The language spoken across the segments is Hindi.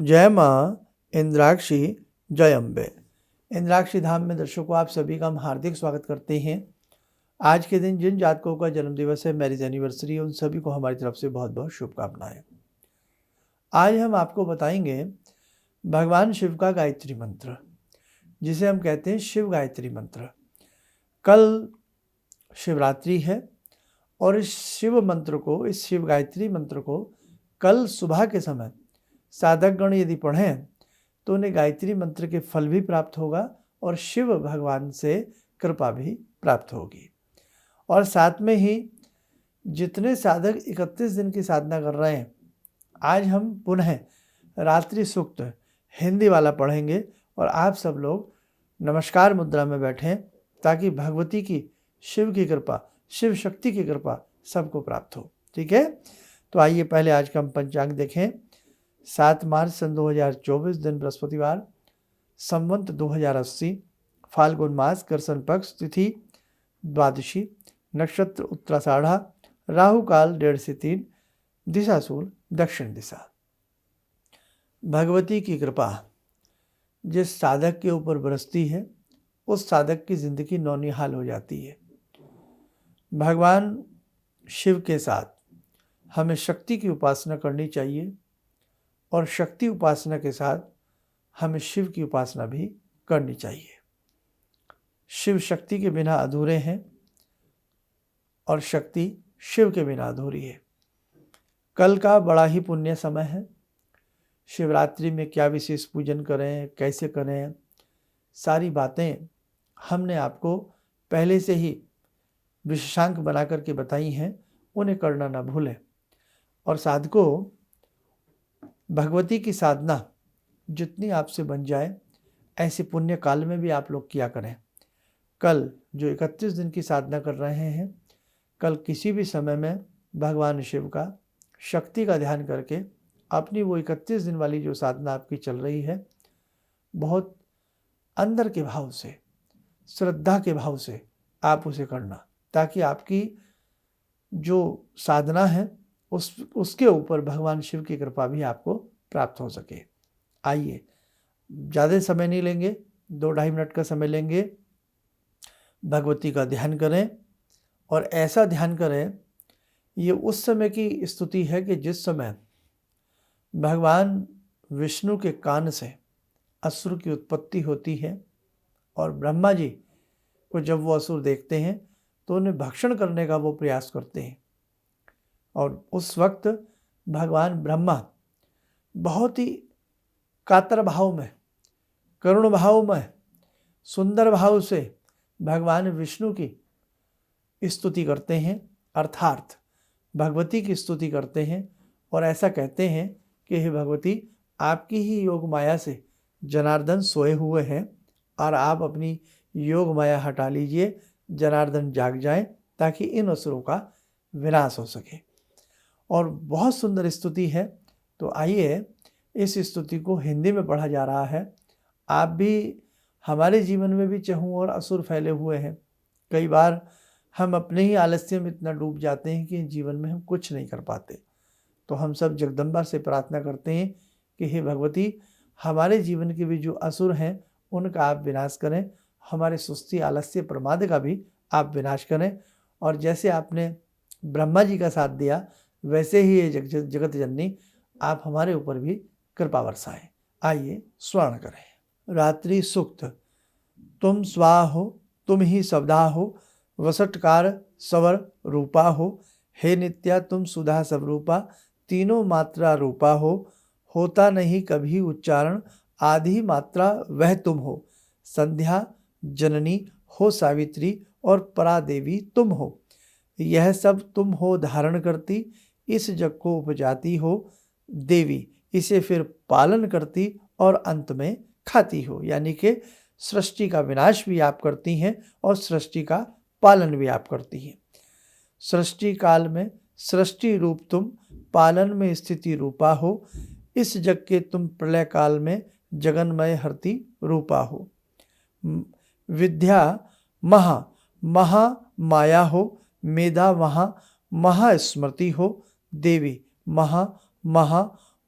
जय माँ इंद्राक्षी जय अम्बे। इंद्राक्षी धाम में दर्शकों आप सभी का हम हार्दिक स्वागत करते हैं। आज के दिन जिन जातकों का जन्मदिवस है, मैरिज एनिवर्सरी है, उन सभी को हमारी तरफ से बहुत बहुत शुभकामनाएं। आज हम आपको बताएंगे भगवान शिव का गायत्री मंत्र, जिसे हम कहते हैं शिव गायत्री मंत्र। कल शिवरात्रि है और इस शिव गायत्री मंत्र को कल सुबह के समय साधकगण यदि पढ़ें तो उन्हें गायत्री मंत्र के फल भी प्राप्त होगा और शिव भगवान से कृपा भी प्राप्त होगी। और साथ में ही जितने साधक 31 दिन की साधना कर रहे हैं, आज हम पुनः रात्रि सूक्त हिंदी वाला पढ़ेंगे और आप सब लोग नमस्कार मुद्रा में बैठें ताकि भगवती की, शिव की कृपा, शिव शक्ति की कृपा सबको प्राप्त हो। ठीक है, तो आइए पहले आज का हम पंचांग देखें। 7 मार्च सन 2024, दिन बृहस्पतिवार, संवत 2080, फाल्गुन मास, कृष्ण पक्ष, तिथि द्वादशी, नक्षत्र उत्तराषाढ़ा, राहु काल 1:30 से 3, दिशा सूल दक्षिण दिशा। भगवती की कृपा जिस साधक के ऊपर बरसती है, उस साधक की जिंदगी नौनिहाल हो जाती है। भगवान शिव के साथ हमें शक्ति की उपासना करनी चाहिए और शक्ति उपासना के साथ हमें शिव की उपासना भी करनी चाहिए। शिव शक्ति के बिना अधूरे हैं और शक्ति शिव के बिना अधूरी है। कल का बड़ा ही पुण्य समय है। शिवरात्रि में क्या विशेष पूजन करें, कैसे करें, सारी बातें हमने आपको पहले से ही विशेषांक बना करके बताई हैं, उन्हें करना ना भूलें। और साधकों, भगवती की साधना जितनी आपसे बन जाए ऐसे पुण्य काल में भी आप लोग किया करें। कल जो 31 दिन की साधना कर रहे हैं, कल किसी भी समय में भगवान शिव का, शक्ति का ध्यान करके अपनी वो 31 दिन वाली जो साधना आपकी चल रही है, बहुत अंदर के भाव से, श्रद्धा के भाव से आप उसे करना, ताकि आपकी जो साधना है उसके ऊपर भगवान शिव की कृपा भी आपको प्राप्त हो सके। आइए, ज़्यादा समय नहीं लेंगे, 2-2.5 मिनट का समय लेंगे, भगवती का ध्यान करें। और ऐसा ध्यान करें, ये उस समय की स्तुति है कि जिस समय भगवान विष्णु के कान से असुर की उत्पत्ति होती है और ब्रह्मा जी को जब वो असुर देखते हैं तो उन्हें भक्षण करने का वो प्रयास करते हैं। और उस वक्त भगवान ब्रह्मा बहुत ही कातर भाव में, करुण भाव में, सुंदर भाव से भगवान विष्णु की स्तुति करते हैं, अर्थात भगवती की स्तुति करते हैं और ऐसा कहते हैं कि हे भगवती, आपकी ही योग माया से जनार्दन सोए हुए हैं और आप अपनी योग माया हटा लीजिए, जनार्दन जाग जाएं ताकि इन असुरों का विनाश हो सके। और बहुत सुंदर स्तुति है। तो आइए, इस स्तुति को हिंदी में पढ़ा जा रहा है। आप भी, हमारे जीवन में भी चहूँ और असुर फैले हुए हैं। कई बार हम अपने ही आलस्य में इतना डूब जाते हैं कि जीवन में हम कुछ नहीं कर पाते। तो हम सब जगदम्बा से प्रार्थना करते हैं कि हे भगवती, हमारे जीवन के भी जो असुर हैं उनका आप विनाश करें, हमारे सुस्ती, आलस्य, प्रमाद का भी आप विनाश करें। और जैसे आपने ब्रह्मा जी का साथ दिया, वैसे ही ये जगत जननी आप हमारे ऊपर भी कृपा बरसाएं। आइए स्वर्ण करें। रात्रि सूक्त। तुम स्वा हो, तुम ही सबदा हो, वसटकार सवर रूपा हो। हे नित्या तुम सुधा स्वरूपा, तीनों मात्रा रूपा हो। होता नहीं कभी उच्चारण, आधी मात्रा वह तुम हो। संध्या जननी हो सावित्री और परा देवी तुम हो। यह सब तुम हो धारण करती, इस जग को उपजाती हो देवी। इसे फिर पालन करती और अंत में खाती हो। यानी कि सृष्टि का विनाश भी आप करती हैं और सृष्टि का पालन भी आप करती हैं। सृष्टि काल में सृष्टि रूप तुम, पालन में स्थिति रूपा हो। इस जग के तुम प्रलय काल में जगन्मय हरती रूपा हो। विद्या महा माया हो, मेधा महास्मृति हो। देवी महा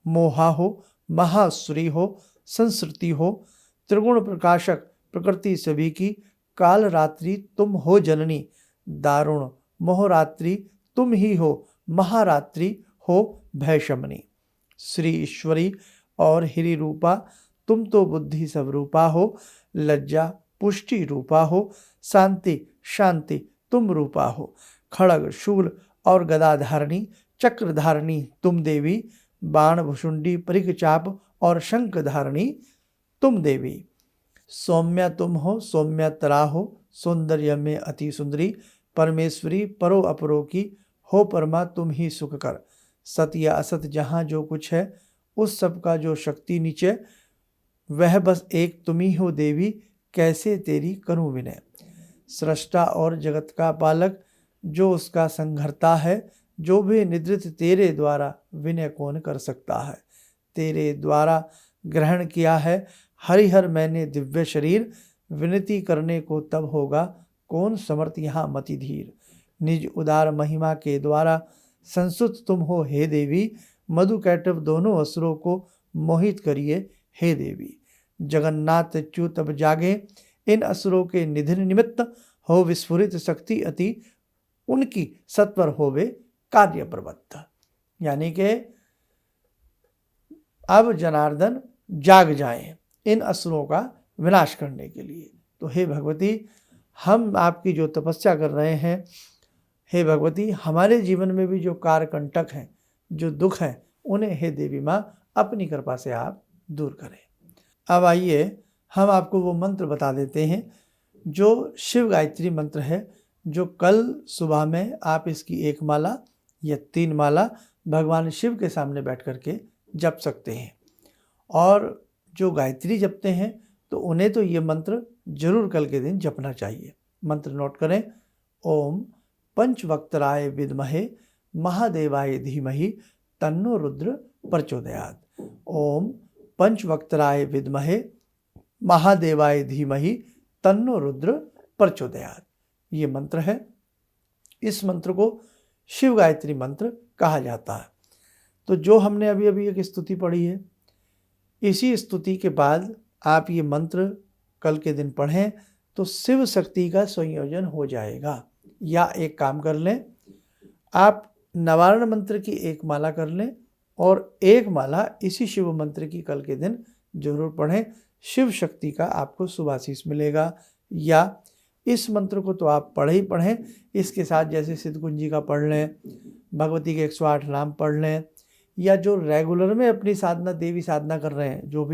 मोहा हो, महासुरी हो, संस्कृति हो, त्रिगुण प्रकाशक प्रकृति सभी की, काल रात्रि तुम हो जननी, दारुण मोहरात्रि तुम ही हो, महारात्रि हो भयशमनी। श्री ईश्वरी और हिरि रूपा तुम तो बुद्धि स्वरूपा हो, लज्जा पुष्टि रूपा हो, शांति शांति तुम रूपा हो, खड़ग शूल और गदा धारणी चक्र धारणी तुम देवी, बाण भुषुंडी परिक चाप और शंख धारणी तुम देवी। सौम्या तुम हो, सौम्यतरा हो, सौंदर्य में अति सुंदरी, परमेश्वरी परो अपरो की, हो परमा तुम ही सुख कर। सत या असत जहाँ जो कुछ है, उस सब का जो शक्ति नीचे, वह बस एक तुम ही हो देवी, कैसे तेरी करूं विनय। सृष्टा और जगत का पालक, जो उसका संघर्ता है, जो भी निद्रित तेरे द्वारा विनय कौन कर सकता है। तेरे द्वारा ग्रहण किया है हरिहर मैंने दिव्य शरीर, विनती करने को तब होगा कौन समर्थ यहाँ मति धीर। निज उदार महिमा के द्वारा संसुत तुम हो हे देवी, मधु कैटव दोनों असुरों को मोहित करिए हे देवी। जगन्नाथ च्युत तब जागे, इन असुरों के निधन निमित्त, हो विस्फुरित शक्ति अति, उनकी सत्वर होवे कार्य प्रवृत्त। यानी कि अब जनार्दन जाग जाएं इन असुरों का विनाश करने के लिए। तो हे भगवती, हम आपकी जो तपस्या कर रहे हैं, हे भगवती हमारे जीवन में भी जो कारकंटक हैं, जो दुख हैं, उन्हें हे देवी माँ अपनी कृपा से आप दूर करें। अब आइए हम आपको वो मंत्र बता देते हैं जो शिव गायत्री मंत्र है, जो कल सुबह में आप इसकी 1 माला या 3 माला भगवान शिव के सामने बैठ करके जप सकते हैं। और जो गायत्री जपते हैं तो उन्हें तो ये मंत्र जरूर कल के दिन जपना चाहिए। मंत्र नोट करें। ओम पंचवक्त्राय विद्महे महादेवाय धीमहि तन्नो रुद्र प्रचोदयात्। ओम पंचवक्त्राय विद्महे महादेवाय धीमहि तन्नो रुद्र प्रचोदयात्। ये मंत्र है। इस मंत्र को शिव गायत्री मंत्र कहा जाता है। तो जो हमने अभी अभी एक स्तुति पढ़ी है, इसी स्तुति के बाद आप ये मंत्र कल के दिन पढ़ें तो शिव शक्ति का संयोजन हो जाएगा। या एक काम कर लें, आप नवारण मंत्र की 1 माला कर लें और 1 माला इसी शिव मंत्र की कल के दिन जरूर पढ़ें। शिव शक्ति का आपको शुभाशीष मिलेगा। या इस मंत्र को तो आप पढ़े ही पढ़ें, इसके साथ जैसे सिद्धकुंजी का पढ़ लें, भगवती के 108 नाम पढ़ लें, या जो रेगुलर में अपनी साधना देवी साधना कर रहे हैं, जो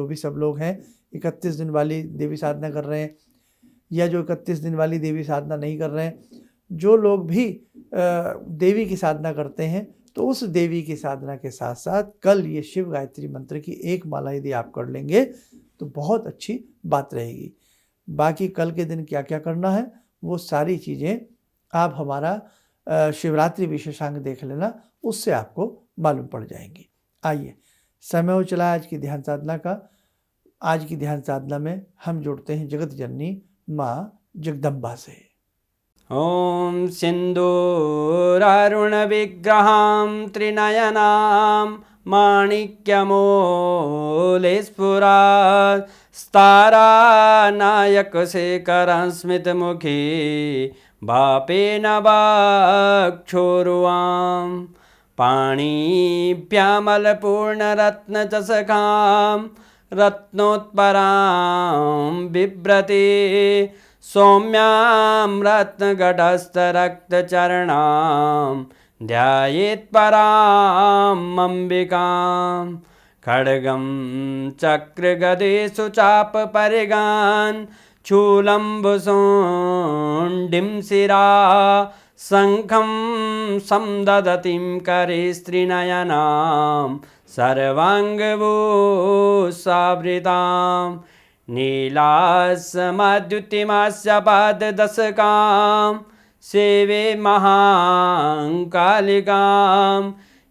भी सब लोग हैं 31 दिन वाली देवी साधना कर रहे हैं, या जो 31 दिन वाली देवी साधना नहीं कर रहे हैं, जो लोग भी देवी की साधना करते हैं, तो उस देवी की साधना के साथ साथ कल ये शिव गायत्री मंत्र की 1 माला यदि आप कर लेंगे तो बहुत अच्छी बात रहेगी। बाकी कल के दिन क्या क्या करना है वो सारी चीज़ें आप हमारा शिवरात्रि विशेषांक देख लेना, उससे आपको मालूम पड़ जाएंगी। आइए, समय हो चला आज की ध्यान साधना का। आज की ध्यान साधना में हम जुड़ते हैं जगत जननी माँ जगदम्बा से। ओम सिंदूरारुण विग्रहां त्रिनयनां माणिक्यमूले स्फुरात् स्तारानायक शेखरं स्मितमुखी बापेन वक्षोरुवां पाणिभ्यामलपूर्णरत्नचषकां रत्नोत्परां बिभ्रति सौम्यां रत्नघटस्थरक्तचरणां ध्यायेत्परां अम्बिकां खड्गं चक्रगदेषु चापपरिगान् शूलम्बुशुण्डिं शिरा शङ्खं संदधतीं करे स्त्रीनयनां सर्वाङ्गभूषावृतां नीलासमद्युतिमास्य पाददशकां सेवे महाकालिकां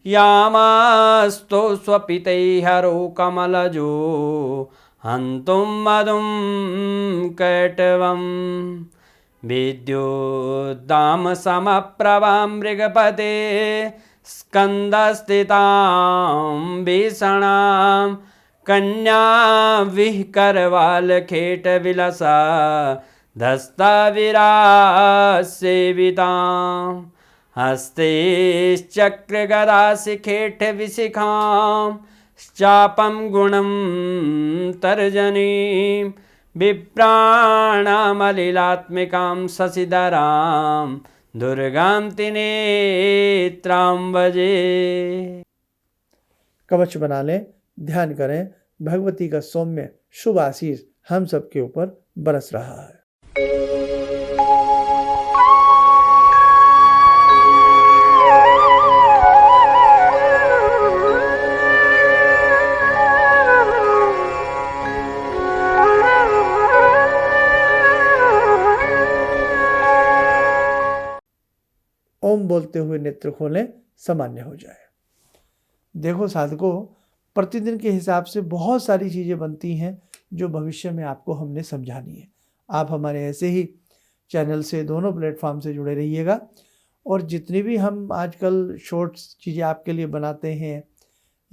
यामास्तो स्वपितैहरो कमलजो हन्तुं मधुं कैटवं विद्युद्दाम समप्रभां मृगपते स्कंदस्थितां भीषणां कन्या विहकरवालखेट विलसा धस्ताविरासेवितां हस्तैश्चक्रगदाशिखेट विशिखां चापं गुणं तर्जनीं विप्राणामलिलात्मिकां शशिधरां दुर्गां त्रिनेत्रां भजे। कवच बना लें, ध्यान करें, भगवती का सौम्य शुभ आशीष हम सबके ऊपर बरस रहा है। ओम बोलते हुए नेत्र खोलें, सामान्य हो जाए। देखो साधकों, प्रतिदिन के हिसाब से बहुत सारी चीज़ें बनती हैं जो भविष्य में आपको हमने समझानी है। आप हमारे ऐसे ही चैनल से, दोनों प्लेटफॉर्म से जुड़े रहिएगा, और जितनी भी हम आजकल शॉर्ट्स चीज़ें आपके लिए बनाते हैं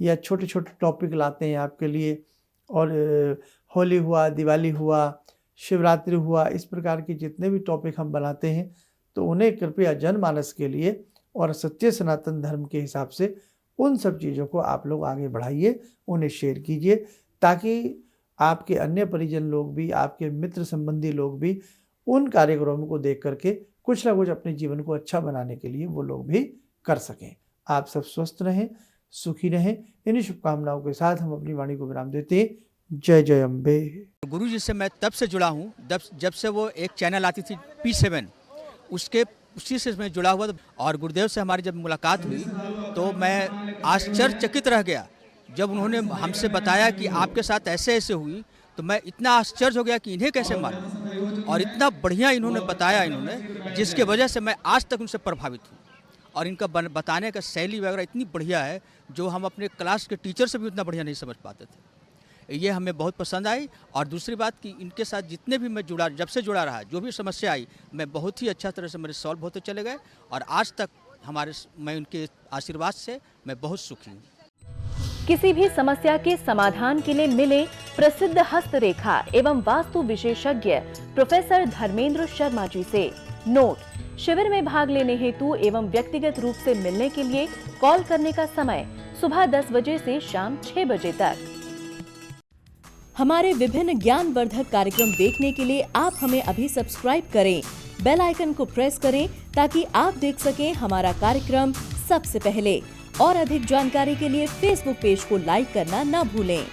या छोटे छोटे टॉपिक लाते हैं आपके लिए, और होली हुआ, दिवाली हुआ, शिवरात्रि हुआ, इस प्रकार के जितने भी टॉपिक हम बनाते हैं, तो उन्हें कृपया जनमानस के लिए और सत्य सनातन धर्म के हिसाब से उन सब चीज़ों को आप लोग आगे बढ़ाइए, उन्हें शेयर कीजिए, ताकि आपके अन्य परिजन लोग भी, आपके मित्र संबंधी लोग भी उन कार्यक्रमों को देख करके कुछ ना कुछ अपने जीवन को अच्छा बनाने के लिए वो लोग भी कर सकें। आप सब स्वस्थ रहें, सुखी रहें। इन्हीं शुभकामनाओं के साथ हम अपनी वाणी को विराम देते हैं। जय जय अम्बे। गुरु जी से मैं तब से जुड़ा हूँ जब से वो एक चैनल आती थी P7, उसी से मैं जुड़ा हुआ। और गुरुदेव से हमारी जब मुलाकात हुई तो मैं आश्चर्यचकित रह गया जब उन्होंने हमसे बताया कि आपके साथ ऐसे ऐसे हुई। तो मैं इतना आश्चर्य हो गया कि इन्हें कैसे मालूम, और इतना बढ़िया इन्होंने बताया, जिसके वजह से मैं आज तक उनसे प्रभावित हूँ। और इनका बताने का शैली वगैरह इतनी बढ़िया है जो हम अपने क्लास के टीचर से भी उतना बढ़िया नहीं समझ पाते थे। ये हमें बहुत पसंद आई। और दूसरी बात कि इनके साथ जितने भी मैं जुड़ा, जब से जुड़ा रहा, जो भी समस्या आई, मैं बहुत ही अच्छा तरह से मेरे सॉल्व होते चले गए। और आज तक मैं उनके आशीर्वाद से मैं बहुत सुखी हूँ। किसी भी समस्या के समाधान के लिए मिले प्रसिद्ध हस्तरेखा एवं वास्तु विशेषज्ञ प्रोफेसर धर्मेंद्र शर्मा जी से। नोट: शिविर में भाग लेने हेतु एवं व्यक्तिगत रूप से मिलने के लिए कॉल करने का समय सुबह 10 बजे से शाम 6 बजे तक। हमारे विभिन्न ज्ञानवर्धक कार्यक्रम देखने के लिए आप हमें अभी सब्सक्राइब करें, बेल आइकन को प्रेस करें ताकि आप देख सकें हमारा कार्यक्रम सबसे पहले। और अधिक जानकारी के लिए फेसबुक पेज को लाइक करना न भूलें।